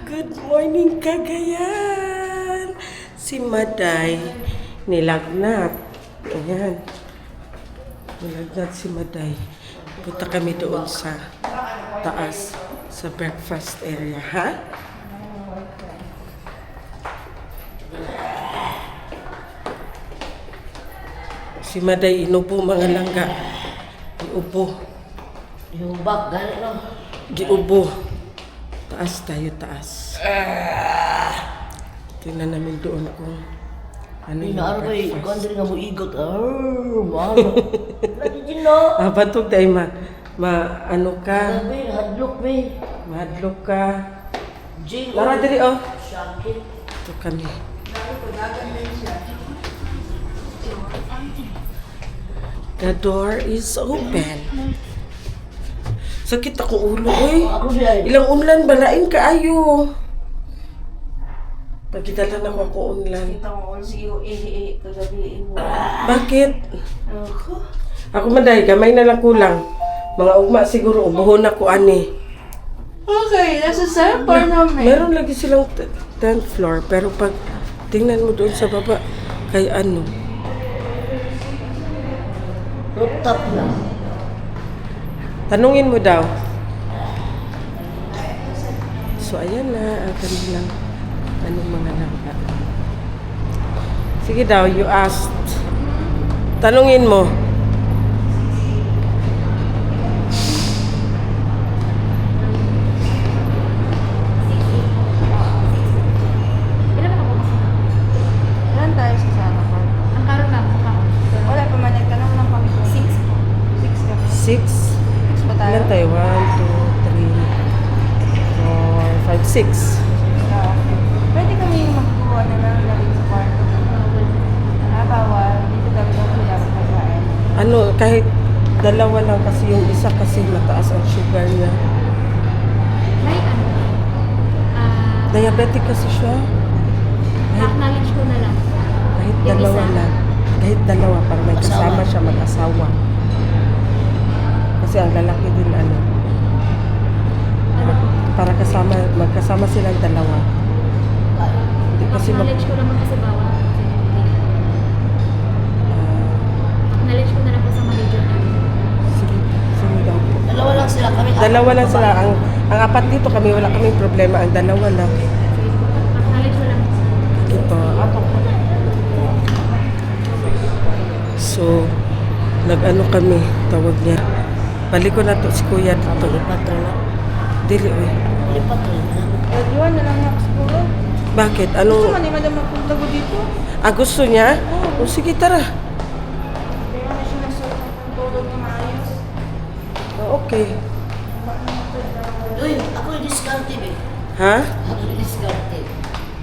Good morning, Cagayan! Si Maday, nilagnat. Ayan. Nilagnat si Maday. Punta kami doon sa taas, sa breakfast area, ha? Si Maday, inupo mga langga. Iupo. Yung bag, gano'n lang. Giubo. Taas tayo, taas. Tingnan namin doon kung ano yung breakfast. Kandri nga mo igot. Mahal. Lagi din no. Bantog tayo ano ka, Sabi, hadlok me. mahadlok ka. Jing. Lara diri oh. Sakit. Ito kami. The door is open. Sakit ako ulo, oy. Ako di ay. Ilang unlan balain kaayo. Pagkitalan ako unlan. Kita mo si iyo kagabi mo. Bakit? Ako Maday, gamay na lang kulang. Mga ugma siguro, ubuhon ako ani. Okay, nasa saan pa namin? Meron lagi silang 10th floor, pero pag tingnan mo doon sa baba, kay ano, Rooftop na. tanungin mo daw. So, ayan na, ang kanilang, anong mga langga. Sige daw, you asked. Tanungin mo. Ilan tayo sa sana ko? Ang karoon lang, Wala pa man, nagtanong lang kami kung 6 po. 6 kami. 6. 6 pa tayo? Ilan tayo? 1, 2, 3, 4, 5, 6. Pwede kami magkuha na lang namin sa kwarto. Bawal. Dito talaga kami dapat magkain. Ano, kahit dalawa lang kasi yung isa kasi mataas ang sugar niya. May ano, Diabetic kasi siya. acknowledge ko na lang. Kahit Yung dalawa isa. lang. Kahit dalawa, pag may Asawa. kasama siya, mag-asawa. Kasi ang lalaki din, ano, Ano po? para magkasama silang dalawa. Hindi kasi Acknowledge ko naman kasi bawal. Acknowledge ko na lang po sa manager namin. sige, sige daw po. Dalawa lang sila kami. Dalawa lang sila. Ang apat dito kami, wala kaming problema. Ang dalawa lang. Acknowledge ko lang. Ito. So, nag-ano kami, tawag niya. Balik ko na to si Kuya dito. Lipat rin na. Dili, oy. Lipat rin na. Nag-iwan na lang ako siguro. Bakit? Gusto Ano? man ni madam magpunta ko dito. Gusto niya? O sige, tara. Hindi naman siya nasuot ng tulog na maayos. Okay. Uy, ako yung discarded eh. Ha? Ako yung discarded.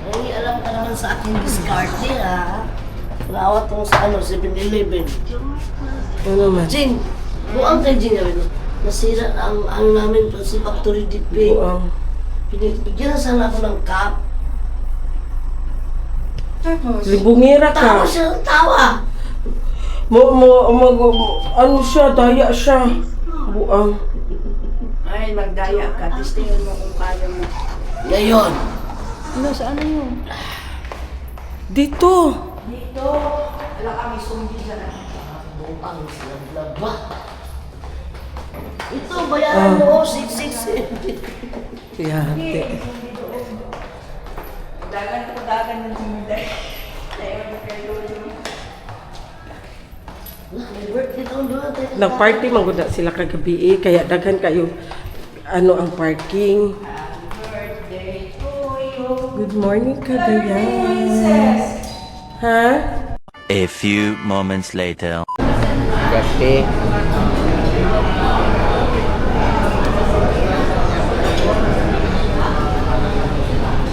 Ay, alam ka naman sa akin discarded ha. Nawat mo sa 7-Eleven. Ano naman? Jing, buang kay Jing namin. Nasira ang namin pa si Factory DP. Buang. Bigyan na sana ako ng cup. Tapos, Libungira ka. Tawa siya ng tawa. Ano siya, daya siya. Buang. ay magdaya ka. Testingan mo kung kaya mo. Ngayon, Ano, sa ano yun? Dito. Dito, wala kami sumbi dyan. buang sila blabla. Ito, bayaran mo 667. Yate. Dagan ng sumida. Tayo na kayo yun. May birthday doon doon. Nag-party manguda sila kagabi kaya daghan kayo ang parking. Birthday to you. Good morning, Cagayan. Ha? A few moments later. Kasi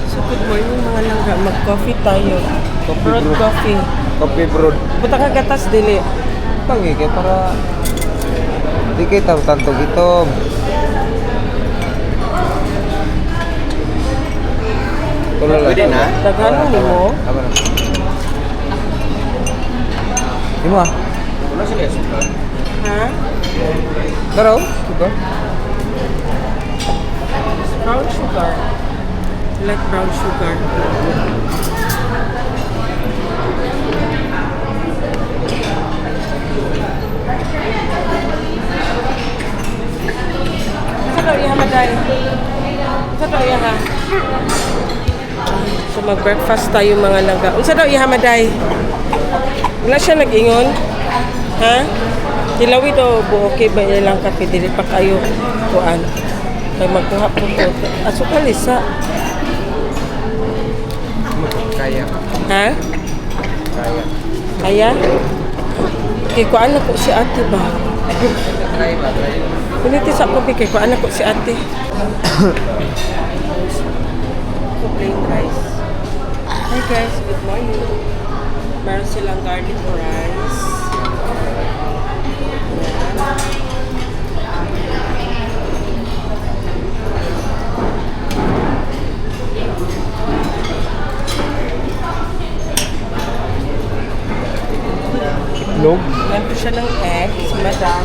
So, good morning mga langga. Mag-coffee tayo. Broad coffee. Coffee brewed. Buta ka gatas, dili. Tangi kaya para Di kita tantog itom. Kulo lang. Pwede na? Daghanon mo. Apa na? Imo ah. Wala sila suka. Ha? Karaw? Suka? Brown sugar. I like brown sugar. Sa daw iya maday. Sa daw iya ha. So mag-breakfast tayo mga langga. Unsa daw iya maday? Wala siya nag-ingon. Ha? Tilawi daw okay ba ilang kape dili pa kayo kuan. Kay magkuha po ko. Aso kalisa. Kaya. Ha? Kaya. Kaya? Kay kuan na ko si ate ba? Try ba? Try. Pinitis ako kay kuan na ko si ate. So plain rice. Hi guys, good morning. Meron silang garlic rice. Log. Meron po siya ng egg, si Madam.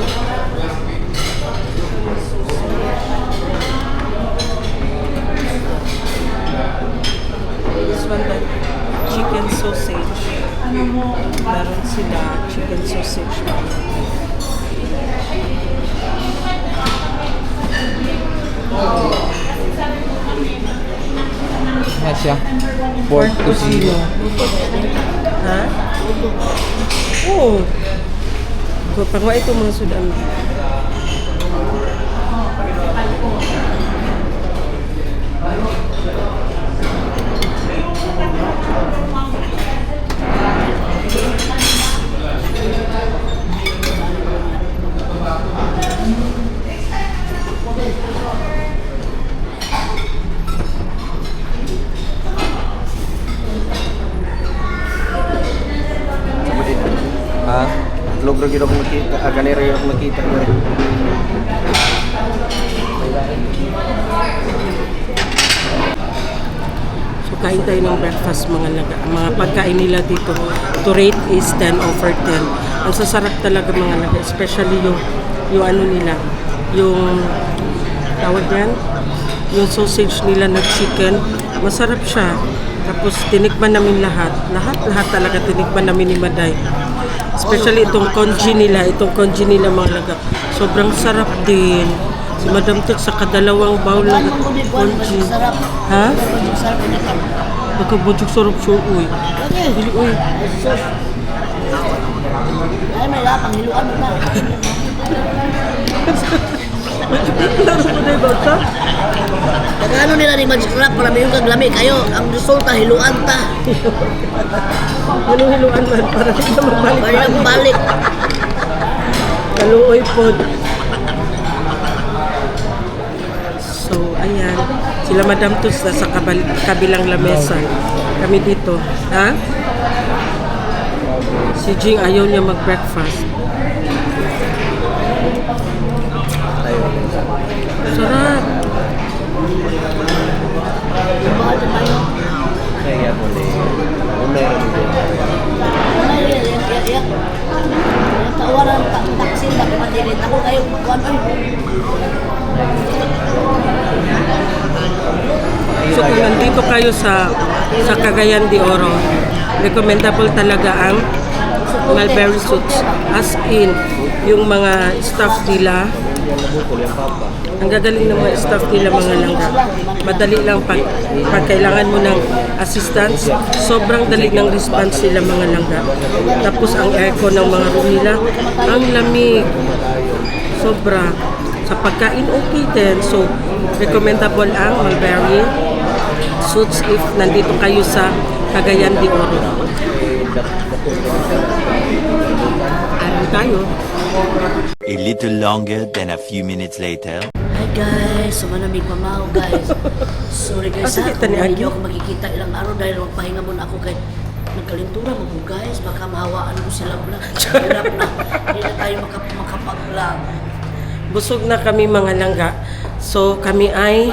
This one, the chicken sausage. Meron sila chicken sausage. Ano siya? Pork tocino. Ha? Oo. Oh. Pangwa ito mga sudan. Ha? Logro gid ako makita, ganira gid ako makita. So kain tayo ng breakfast mga laga. Mga pagkain nila dito, to rate is 10 over 10. Ang sasarap talaga mga laga, especially yung ano nila, yung tawag yan, yung sausage nila na chicken, masarap siya. Tapos tinikman namin lahat talaga tinikman namin ni Maday. Especially itong congee nila mga laga. Sobrang sarap din. Si Madam Tot sa kadalawang bowl na congee. Sarap. Ha? Sarap na ka. Pagkabudyog sarap siya, uy. Dili, uy. Ay, may lapang hiluan mo na. Laro mo na yung bata? Nagano nila ni Magic Rap para may yung kaglami kayo. Ang resulta, hiluan ta. Anong hiluan man para hindi na magbalik. Para na balik. Kaluoy po. So, ayan. Sila Madam Tus sa kabilang lamesa. Kami dito. Ha? Si Jing ayaw niya mag-breakfast. Sarap. Mahal na tayo. Kaya mo ni. Meron din. Ay, tawaran, taksin, madilit ako kayo. Kuwan ay. So kung nandito kayo sa Cagayan de Oro, recommendable talaga ang mulberry soups. As in, yung mga staff nila, ang gagaling ng mga staff nila mga langga. Madali lang pag kailangan mo ng assistance, sobrang dali ng response nila mga langga. Tapos ang aircon ng mga room nila, ang lamig. Sobra. Sa pagkain okay din. So, recommendable ang mulberry soups if nandito kayo sa Cagayan de Oro. Alam tayo. A little longer than a few minutes later. Hi guys, sumanamig mamaw guys. Sorry guys ha, kita ni kung Agi? hindi ako makikita ilang araw dahil magpahinga muna ako kay nagkalintura mo guys, baka mahawaan ko sila vlog. Hirap na, hindi na tayo makapag-vlog. busog na kami mga langga. So kami ay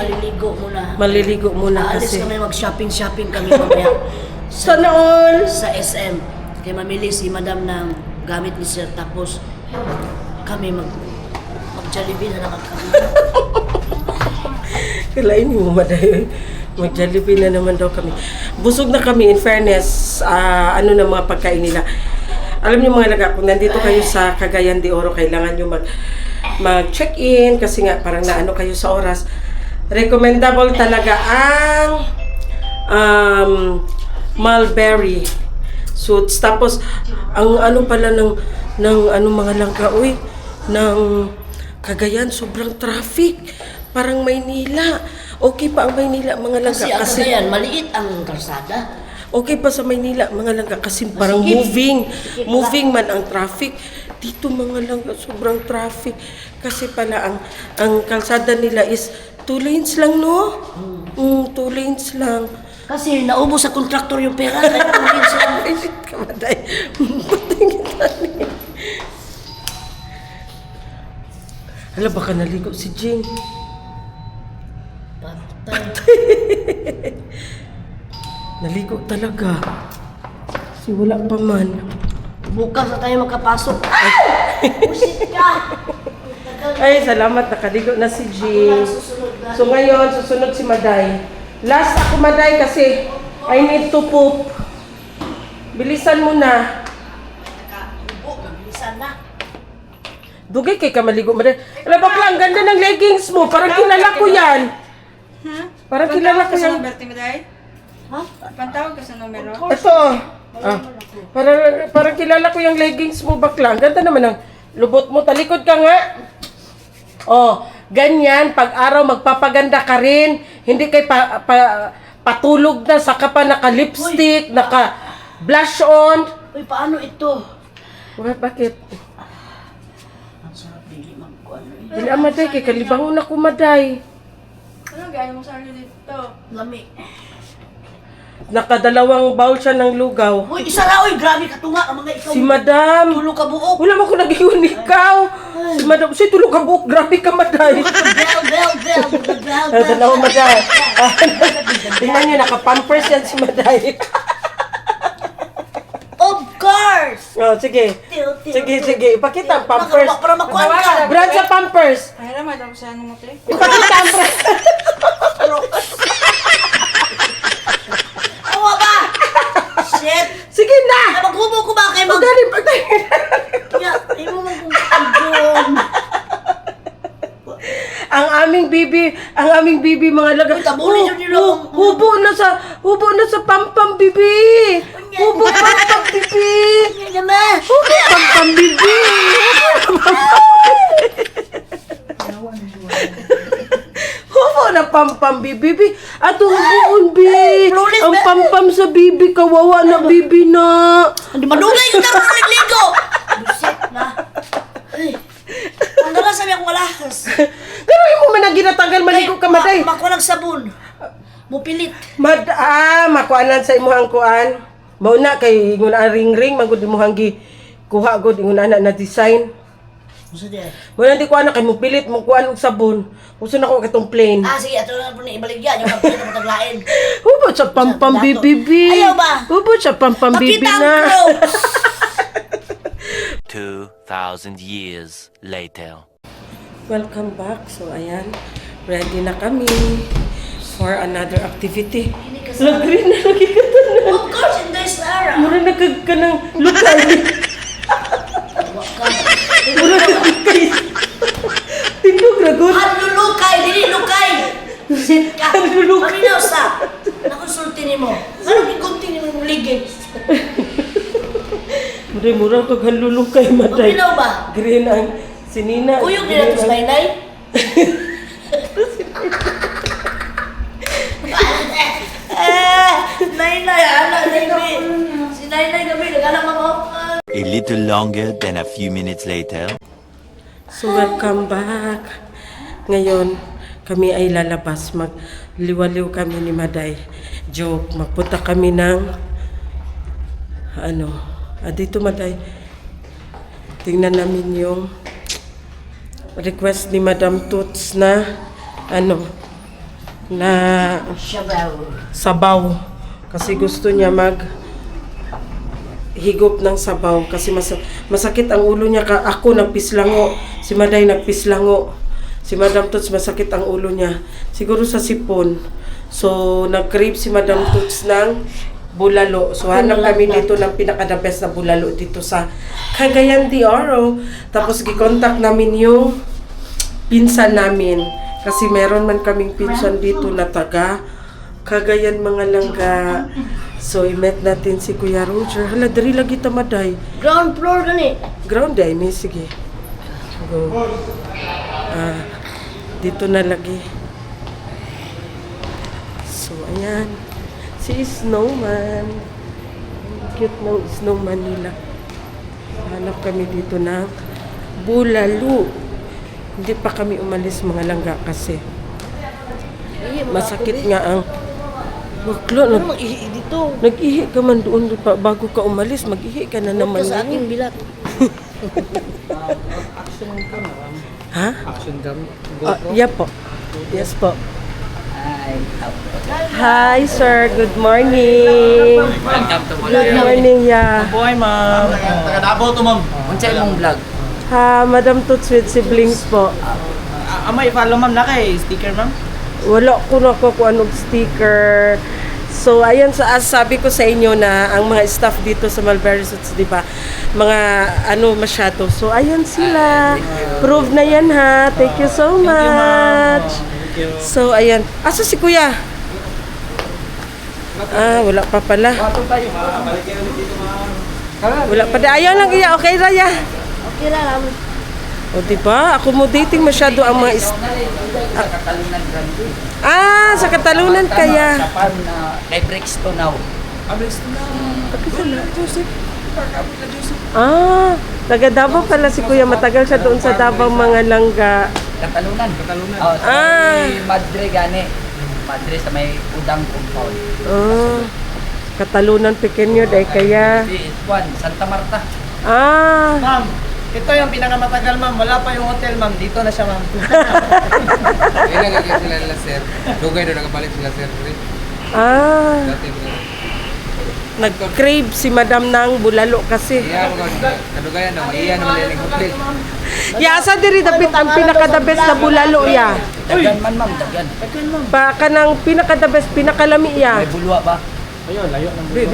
Maliligo muna. Aalis kasi. kami, mag-shopping kami mamaya. Sana all! Sa SM. Kaya mamili si madam ng gamit ni sir. Tapos kami mag-Jollibee na naman kami. Kalain mo maday. Mag-Jollibee na naman daw kami. Busog na kami in fairness. Ano na mga pagkain nila. Alam niyo mga laga, kung nandito kayo sa Cagayan de Oro, kailangan niyo mag-check-in kasi nga parang naano kayo sa oras. Recommendable talaga ang mulberry suits. Tapos ang ano pala ng ano mga langga, ng Cagayan, sobrang traffic. Parang Maynila. Okay pa ang Maynila mga langga Kasi ang Cagayan, maliit ang kalsada. okay pa sa Maynila mga langga kasi parang moving man ang traffic. Dito mga langga sobrang traffic kasi pala ang kalsada nila is 2 lanes lang, no? 2 lanes lang. Kasi naubos sa kontraktor yung pera. Kaya kumin sila. Isit ka maday. Patay kita niya. Hala, baka naligo si Jing. Patay. Naligo talaga. Kasi wala pa man. Bukas na tayo makapasok. Pusit ka! Ay, salamat. Nakaligo na si Jing. So ngayon, susunod si Maday. Last ako Maday kasi I need to poop. Bilisan mo na. Bilisan na. Dugay kay ka maligo Maday. Alam bakla, ang ganda ng leggings mo. Parang kilala ko yan. Parang kilala ko yan. Ha? Pantawag ka sa numero? Ito. Parang kilala ko yung leggings mo bakla. Ang ganda naman ng lubot mo. Talikod ka nga. Oh, ganyan. Pag araw magpapaganda ka rin. Hindi kay patulog na. Saka pa naka-lipstick, naka-blush on. Uy, paano ito? Bakit? Ang sarap dili magkuhan. Dili amaday kay kalibangon ako Maday. Ano gaya mo sa dito? Lami. Nakadalawang bowl siya ng lugaw. Uy, isa na, uy, grabe ka tunga ang mga ikaw. Si Madam. Tulog ka buok. Wala mo ko nag-iwan ikaw. Si Madam, si tulog ka buhok. Grabe ka, Maday. Bel. Tanaw, Maday. Tingnan niyo, naka-pampers yan si Maday. Of course! Oh, sige. Sige. Ipakita ang pampers. Para makuhan ka. Brand sa pampers. Ay, naman, ako sa ano mo, te? Ipakita ang pampers. Awa ba? Shit! Sige na. Maghubo ko ba kayo mag... Magaling. Ya, ayaw mo maghubo. Ang aming bibi mga laga. Uy, tabuli yun nila. Hubo na sa pampam bibi. Hubo pampam bibi. Yan naman. Hubo pampam bibi. Hubo na pampam bibi. At huboon bi. Ang pampam sa bibi kawawa na bibi na. Hindi madugay ka na nagligo. Buset na. Ay. Ang dala sabi akong malakas. Pero mo man ang ginatanggal maligo ka Maday. Makuha ng sabon. Mupilit. Makuanan sa imuhang kuan. Mauna kay ingon ang ring magud imuhang gi kuha gud ingon ana na design. Musa di ay. Wala di ko ana kay mo pilit mo kuan og sabon. Uso na ko katong plain. Sige, ato na po na ibaligyan. Yung kapilit mo taglain. Hubo sa pampam bibi. Ayaw ba? Hubo sa pampam bibi Makita ang na. clothes. 2,000 years later. Welcome back. So ayan, ready na kami for another activity. Lagrin na lagi ka na. Of course, in this era. Mura nagkag ka ng lukay. Mura nagkag kay. Tindog ragot. Hanlulukay, dili lukay. Sit ka. Hanlulukay. Paminaw sa. Nakonsulti ni mo. Parang ikunti ni mo ligid. Mura kag halulukay Maday. Paminaw ba? Green ang sinina. Kuyog nila to sa nainay. Nainay, ala, nainay. Si nainay gabi, nag-alam mo. A little longer than a few minutes later. So welcome back. Ngayon, kami ay lalabas. Magliwaliw kami ni Maday. Joke, magpunta kami ng dito Maday. Tingnan namin yung request ni Madam Toots na ano na Shabaw. sabaw kasi gusto niya higop ng sabaw kasi masakit ang ulo niya. Ako nagpislango, si Maday nagpislango, si Madam Toots masakit ang ulo niya siguro sa sipon. So nag-crave si Madam Toots ng bulalo. So hanap kami dito ng pinaka-the best na bulalo dito sa Cagayan de Oro. Tapos gi-contact namin yung pinsan namin kasi meron man kaming pinsan dito na taga Cagayan mga langga. So i-met natin si Kuya Roger. Hala, diri lagi ta Maday. Ground floor gani. Ground day may sige. Go. Dito na lagi. So ayan. Si Snowman. Cute ng snowman nila. Hanap kami dito ng bulalo. Hindi pa kami umalis mga langga kasi masakit nga ang bakla. Mag-ihi dito. Nag-ihi ka man doon pa bago ka umalis. Mag-ihi ka na naman. Ito sa aking bilat. Ha? Action cam. Yeah po. Yes po. Hi, sir. Good morning. Good morning, yeah. Buhay, ma'am. Taga Davao to, ma'am. Unsay mong vlog? Ha, Madam Toots with siblings po. May follow, ma'am, na kay sticker, ma'am. Wala ko na ko kung anong sticker. So, ayan, sabi ko sa inyo na ang mga staff dito sa Mulberry Suits, di ba? Mga masyado. So, ayan sila. Prove na yan, ha. Thank you so much. So, ayan. Asa si Kuya? Wala pa pala. Wala pa. Ayaw lang iya. Okay, Raya. Okay lang. O, diba? Accommodating masyado ang mga Katalunan Grande. sa Katalunan kaya. Japan kay Brixton now. Taga Davao pala si Kuya. Matagal siya doon sa Davao mga langga. Katalunan. Oh, sa may Madre gani. Madre sa may Udang compound. Katalunan pequeño dahil kaya. Juan, Santa Marta. Ma'am, ito yung pinakamatagal, ma'am. Wala pa yung hotel, ma'am. Dito na siya, ma'am. Ilang agad sila nila sir. Dugay na nakabalik sila sir. Dati mo. Nag-crave si Madam ng bulalo kasi. Iya mo kadugayan na maiya naman yung hotel. Asa diri dapit ang pinaka-the best na bulalo ya. Dagan man ma'am, dagan. Pa kanang pinaka-the best, pinakalami ya. May bulwa ba? Ayun, layo ng bulo.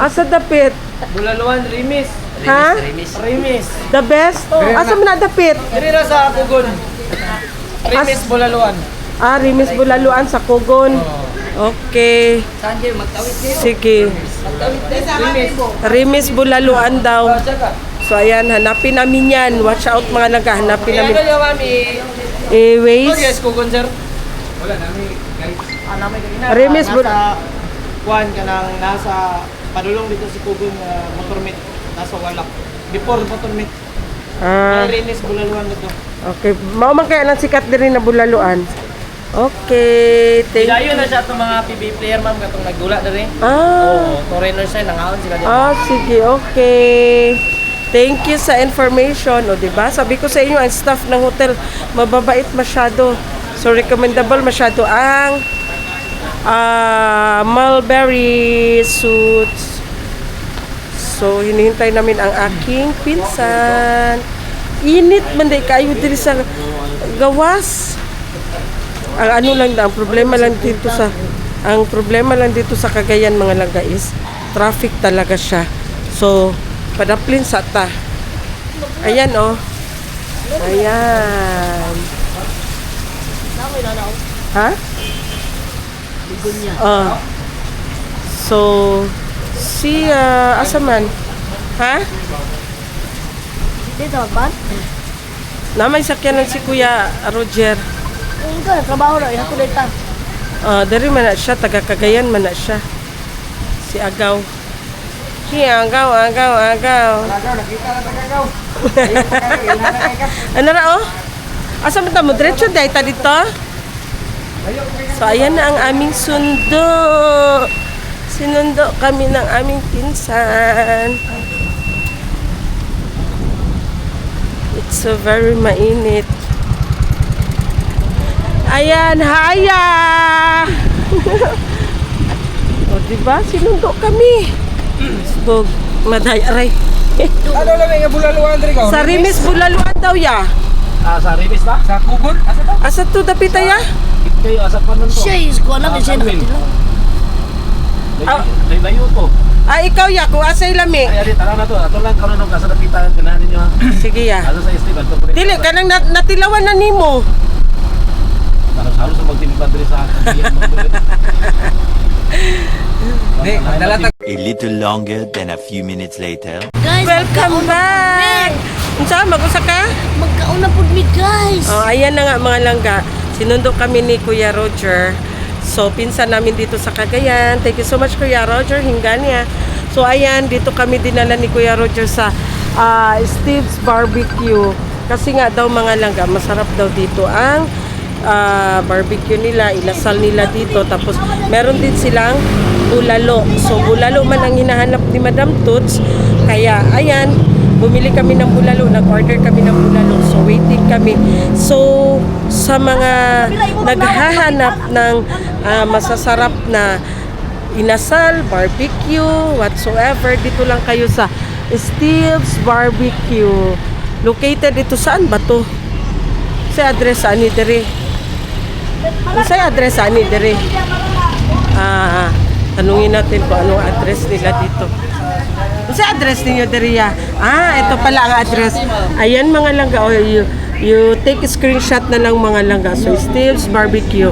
Asa dapit? Bulaluan, Rimis. Ha? Rimis. The best? Asa man na dapit? Diri na sa Pugon. Rimis, Bulaluan. Rimis Bulaluan sa Kugon. Okay. Saan kayo magtawid kayo? Sige. Rimis. Rimis Bulaluan daw. So ayan, hanapin namin yan. Watch out mga langga, hanapin namin. Ano yung mami? Waze. Yes, Kugon, sir. Wala namin guys. Namin kanina. Rimis, nasa Juan ka nang nasa padulong dito si Kugon motormit. Nasa Walak. Before motormit. Rimis, Bulaluan dito. Okay. Mao man kaya ng sikat diri na Bulaluan. Okay. Thank Dayo you. na siya itong mga PB player, ma'am, katong nagdula na rin. Foreigner siya, nangaon sila dito. Sige, okay. Thank you sa information. O, diba? Sabi ko sa inyo, ang staff ng hotel, mababait masyado. So, recommendable masyado ang Mulberry Suits. So, hinihintay namin ang aking pinsan. Init man day kayo diri sa gawas. Ang problema lang dito sa Cagayan mga langga is traffic talaga siya. So, padaplin sa ta. Ayan oh. Ayan. Ha? So, si asa man? Ha? Dito ba? Namay sakyanan si Kuya Roger. Ito, trabaho na. Ihato dito. Dari man na siya, taga Cagayan man na siya. Si Agaw. Si Agaw. Nakita na tagagaw. Ano na oh? Asa mo tamo? Diretso dahil ta dito? So, ayan na ang aming sundo. Sinundo kami ng aming pinsan. It's so very mainit. Ayan, haya! O, diba? Sinundo kami. Sbog, maday, aray. Ano lang yung bulaluan diri ka? Sa Rimis, Bulaluan daw ya. Sa Ribis ba? Sa Kugon? Asa to? Asa to dapita ya? Kayo, asa pa nun to? Siya is ko alam siya Panwin. nakatila. Layo to. Ikaw ya, kung asay lami. Ay, tara na to. Ato lang karon ng kasa nakita kanahan ninyo ha. Sige ya. Asa sa Steve, ato pa rin. Dili, kanang natilawan na nimo. Parang halos ang magtinipan diri sa kabiyan magbulit. Di, dalatag. A little longer than a few minutes later. Guys, Welcome back! Unsa, mag-usa ka? magkauna po mi guys. Oh, ayan na nga mga langga. Sinundo kami ni Kuya Roger. So, pinsan namin dito sa Cagayan. Thank you so much, Kuya Roger. Hinggan niya. So, ayan, dito kami dinala ni Kuya Roger sa Steve's Barbecue. Kasi nga daw mga langga, masarap daw dito ang barbecue nila. Ilasal nila dito. Tapos, meron din silang bulalo. So, bulalo man ang hinahanap ni Madam Toots. Kaya, ayan, bumili kami ng bulalo, nag-order kami ng bulalo. So, waiting kami. So, sa mga naghahanap ng masasarap na inasal, barbecue, whatsoever, dito lang kayo sa Steve's Barbecue. Located ito saan ba to? Sa address ani dire. Sa address ani dire. Tanungin natin kung anong address nila dito. Sa address ninyo, Daria? Ito pala ang address. Ayan mga langga. Oh, you take a screenshot na lang mga langga. So, Steve's Barbecue.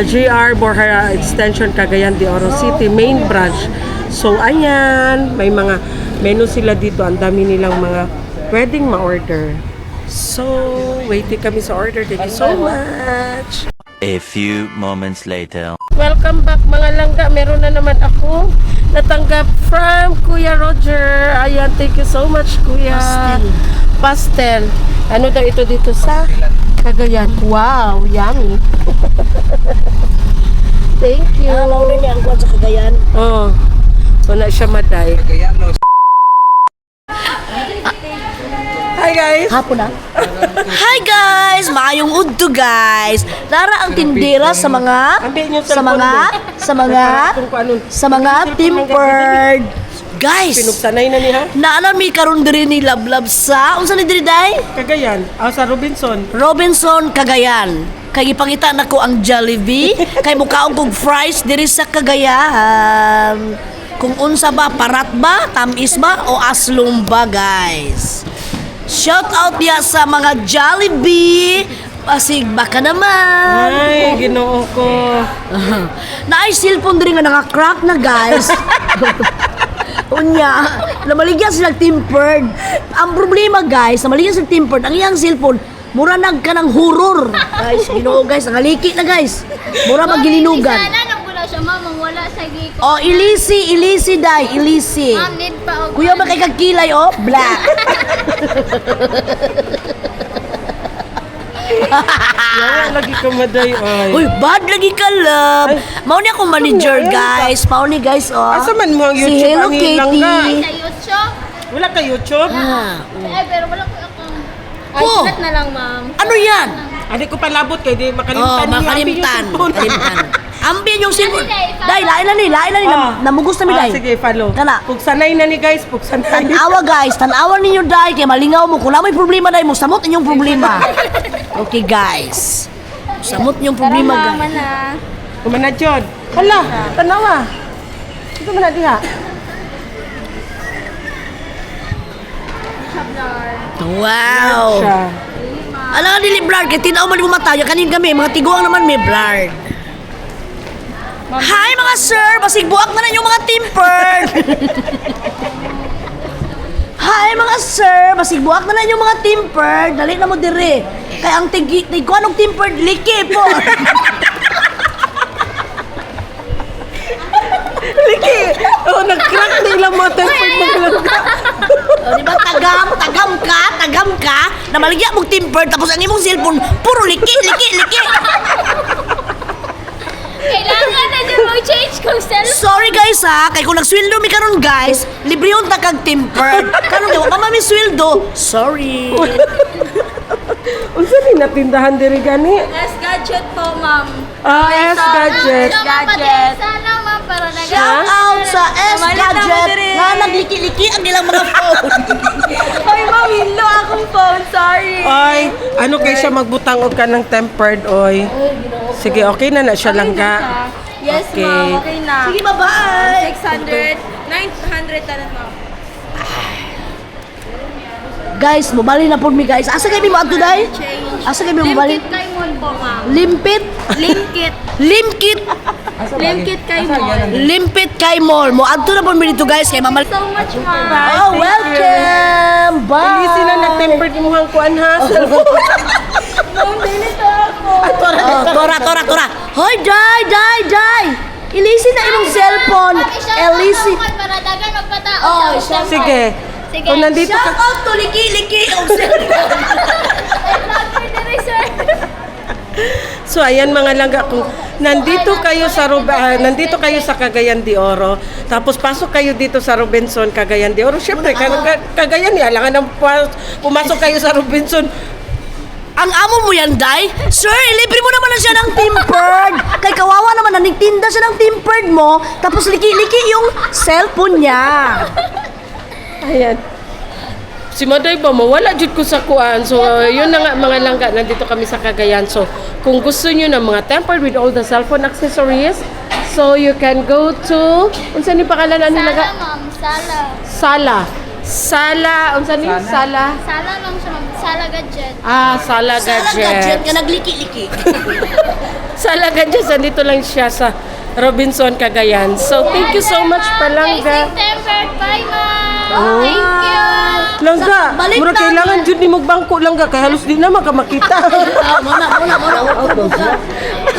GR Borja Extension, Cagayan de Oro City, main branch. So, ayan. May mga menu sila dito. Ang dami nilang mga pwedeng ma-order. So, waiting kami sa order. Thank you so much. A few moments later. Welcome back mga langga. Meron na naman ako natanggap from Kuya Roger. Ayan, thank you so much Kuya. Pastel. Ano daw ito dito sa Cagayan? Wow, yummy. Thank you. Mauna niya ang kuwan sa Cagayan. Oh, wala siya maday. Kaya no. Hi guys. Hapon na. Hi guys! Maayong udto guys. Lara ang tindera sa mga tempered. Guys, Pinugsanay na niya. naalam mi karon diri ni Lablab sa unsa ni diri day? Cagayan. Sa Robinson. Robinson, Cagayan. Kay gipangita nako ang Jollibee kay mukaon kog fries diri sa Cagayan. Kung unsa ba, parat ba, tamis ba o aslong ba guys? Shout out ya sa mga Jollibee. Pasig baka naman. Ay, ginoo ko. Naay cellphone diri nga naka-crack na guys. Unya, namaligyan sila tempered. Ang problema guys, namaligyan sila tempered. Ang iyang cellphone, mura nagka ng horror. Guys, ginoo guys, nangaliki na guys. Mura magilinugan. Sana nang wala siya, mamang wala sa giko. Oh, ilisi day, ilisi. Ma'am, need pa og Kuya ba kay kagkilay, oh, black. Wala lagi ka maday. Ay. Uy, bad lagi ka, love. Mao ni ako manager, guys. Mao ni guys, oh. Asa man mo ang Si YouTube Hello ang ilang Kitty. ka? sa YouTube. Wala ka YouTube? Ay, pero wala ko akong... Oh. Ay, na lang, ma'am. Ano yan? Adi ko palabot kay di Oh, makalimutan niya. makalimtan. Makalimtan. Ambi yung silver. Ano, Dai, lain na ni. Namugos na mi, dai. Sige, follow. Kana. Pugsanay na ni guys, pugsanay. Tanawa guys, tanawa ninyo dai kay malingaw mo kung na may problema dai mo samot inyong problema. Okay guys. Samot inyong problema Tara, mama guys. na. Kumanadjod. Hala, tanawa. Ito man na diha. Wow. Siya. Alam nga dili blurred kay tinaw man mo mata ya kanin kami mga tiguang naman may blurred. Hi mga sir, basig buak na yung mga tempered. Hi mga sir, basig buak na yung mga tempered. Dali na mo dire. Kay ang ko anong tempered liki po. Liki. Oh, nag-crack na ilang mga tempered maglaga. O, di ba tagam ka, na maligya mong tempered tapos ang imong cellphone puro liki. Kailangan na dyan mag-change kung cellphone. Sorry guys ha, kay kung nagsweldo mi karon guys, libre yung takag tempered. Karon kay wa pa mi sweldo. Sorry. Unsa ni natindahan diri gani? S Gadget po, ma'am. Ah, S Gadget. Gadget. Sana ma'am, para na Shout out sa S Gadget na nagliki-liki ang ilang mga phone. Hoy, ma'am, hinlo akong phone. Sorry. Oy, ano kay siya magbutang og kanang tempered oy. Sige, okay na siya langga. Yes, Okay. ma'am. Okay na. Sige, bye-bye. 600, 900 tanan, ma'am. Guys, mobali na po mi guys. Asa kay mi mo adto dai? Asa kay mi mobali? Limkit kay Mon po, ma'am. Limpit. Limkit. Limkit. Limkit kay Mon. Limpit kay mall. Mo adto na po mi dito guys kay mamal. So much, ma'am. Oh, welcome. Bye. Hindi sila nag-tempered imong kuan ha. Ma'am, dili to ako. Oh, tora. Hoy, dai. Ilisi na imong cellphone. Elisi. Para dagan magpataon. Oh, Sige. Sige. Kung nandito Shout ka, out to Liki og cellphone. so ayan mga langga, kung nandito kayo sa nandito kayo sa Cagayan de Oro, tapos pasok kayo dito sa Robinson, Cagayan de Oro, syempre Cagayan ni alangan pumasok kayo sa Robinson. Ang amo mo yan, Day? Sir, libre mo naman na siya ng tempered. Kay kawawa naman na nagtinda siya ng tempered mo, tapos liki-liki yung cellphone niya. Ayan. Si Maday ba, mawala jud ko sa kuan. So, yun na nga mga langga, nandito kami sa Cagayan. So, kung gusto nyo ng mga tempered with all the cellphone accessories, so you can go to, unsa ni pakalan ani Sala, naga? ma'am. Sala. Unsa ni? Sala. Sala lang siya, ma'am. Sala Gadget. Ah, Sala Gadget Gadget. ka nagliki-liki. Sala Gadget, nandito lang siya sa Robinson, Cagayan. So, thank you so much palangga. Racing tempered. Bye, ma'am. Oh. Thank you. Langga, Balik mura na, kailangan jud ni magbangko langga kay halos di na makamakita. Muna.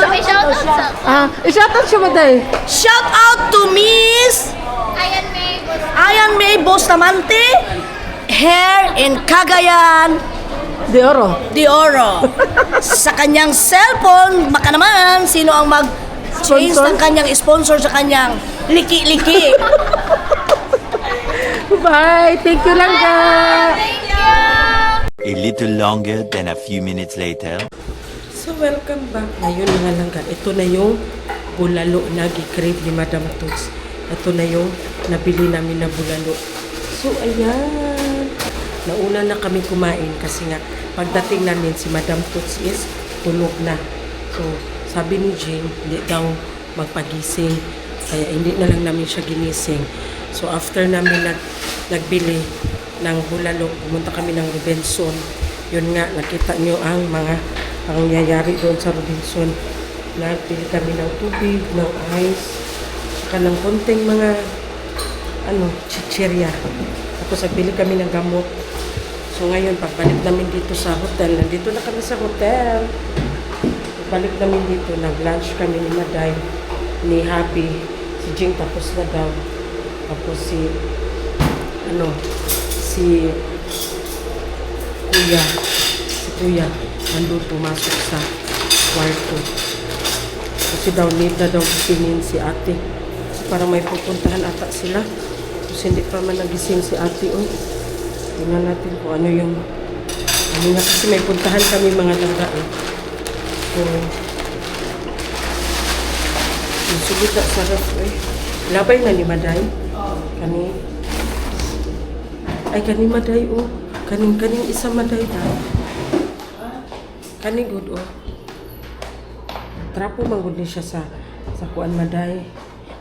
May shoutout sa Shoutout siya Maday. Shout out to Miss Ayan, May. Ayan May Bustamante, hair in Cagayan De Oro. de Oro. Sa kanyang cellphone, baka naman, sino ang mag-change Sponsor? ng kanyang sponsor sa kanyang liki-liki. Bye. Thank you langga. Thank you. A little longer than a few minutes later. So, welcome back. Ngayon mga langga, ito na yung bulalo na gi-crave ni Madam Toots. Ito na yung nabili namin na bulalo. So, ayan. Nauna na kami kumain kasi nga pagdating namin si Madam Toots is tulog na. So, sabi ni Jane, hindi daw magpagising. Kaya hindi na lang namin siya ginising. So, after namin nagbili ng bulalo, pumunta kami ng Robinson. Yun nga, nakita nyo ang mga pangyayari doon sa Robinson. Nagbili kami ng tubig, ng ice, saka ng konting mga chichirya. Tapos nagbili kami ng gamot. So ngayon, pagbalik namin dito sa hotel, nandito na kami sa hotel. Pagbalik namin dito, nag-lunch kami ni Maday, ni Happy, si Jing tapos na daw. Tapos si Kuya, nandun pumasok sa kwarto. Kasi daw need na daw gisingin si ate. Parang may pupuntahan ata sila. Tapos hindi pa man nagising si ate. Oh. Tingnan natin kung ano yung nga kasi may puntahan kami mga langga. So, yung sulita sa ref labay na ni Maday. Kani Maday oh. Kaning isa Maday daw. Kani good oh. Trapo manggod ni siya sa kuan Maday.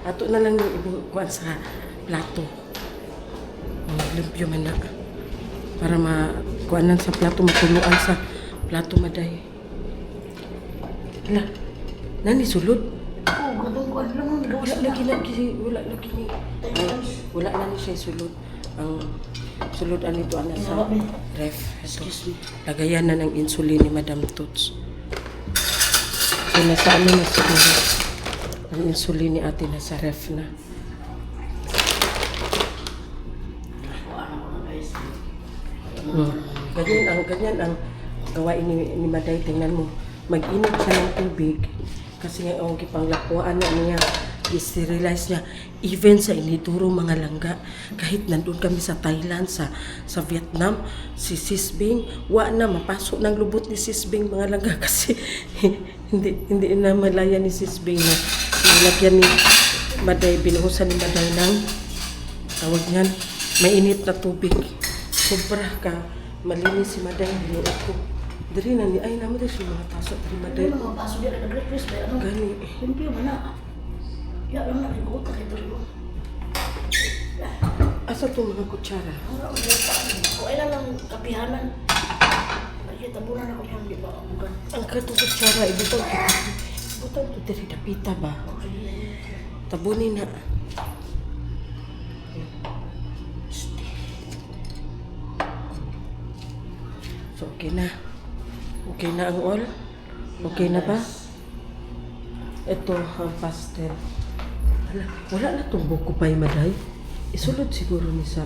Ato na lang yung ibang kuan sa plato. Limpyo man na. Para kuanan sa plato, matuluan sa plato Maday. Hala, nani sulod? Wala na ni siya sulod. Ang sulod anito ana sa ref. Ito, lagayan na ng insulin ni Madam Toots. So, nasa ano na siguro. Ang insulin ni ate nasa ref na. Ganyan ang gawain ni Maday. Tingnan mo. Mag-init siya ng tubig. Kasi nga ang gipanglakuan na niya, i-sterilize niya. Even sa iniduro mga langga, kahit nandun kami sa Thailand, sa Vietnam, si Sis Bing, wa na mapasok ng lubot ni Sis Bing mga langga kasi hindi na malaya ni Sis Bing na nilagyan ni Maday, binuhusan ni Maday ng tawag niyan, mainit na tubig. Sobra ka, malinis si Maday, binuot ko. Dari na ni, ay naman din siya mga pasok ni Maday. Ano mga paso diyan nag-request ba ano? Gani. Limpyo man na. Ya lang na ko ta kay dito. Asa itong mga kutsara? O ilan lang kapihanan. Ay tabunan ako yan di ba? Bukan. Ang katong kutsara, ibutang ito dari dapita ba? Tabunin na. So, okay na. Okay na ang all? Okay na ba? Ito ang pastel. Wala na itong bukupay, Maday. Isulod siguro ni sa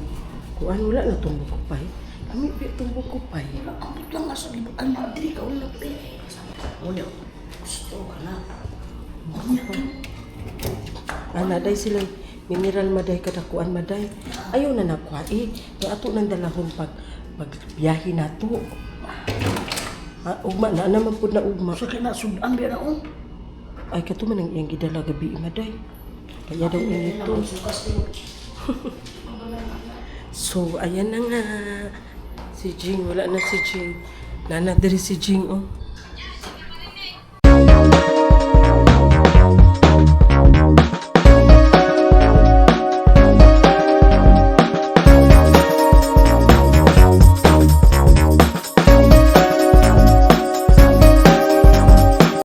kuan. Wala na itong bukupay. Kami itong bukupay. Ambot lang nga sa libutan Madrid ka ulit eh. Ulit. Gusto ka na. Day sila mineral Maday kadakuan Maday. Ayaw na nakuha Yung ato nang dalahon pagbiyahe nato. Ugma na naman po na ugma. So kaya sudan biya na on. Ay kato man ang iyang gidala gabi Maday. Kaya daw inito. So ayan na nga. Si Jing, wala na si Jing. Nana diri si Jing oh.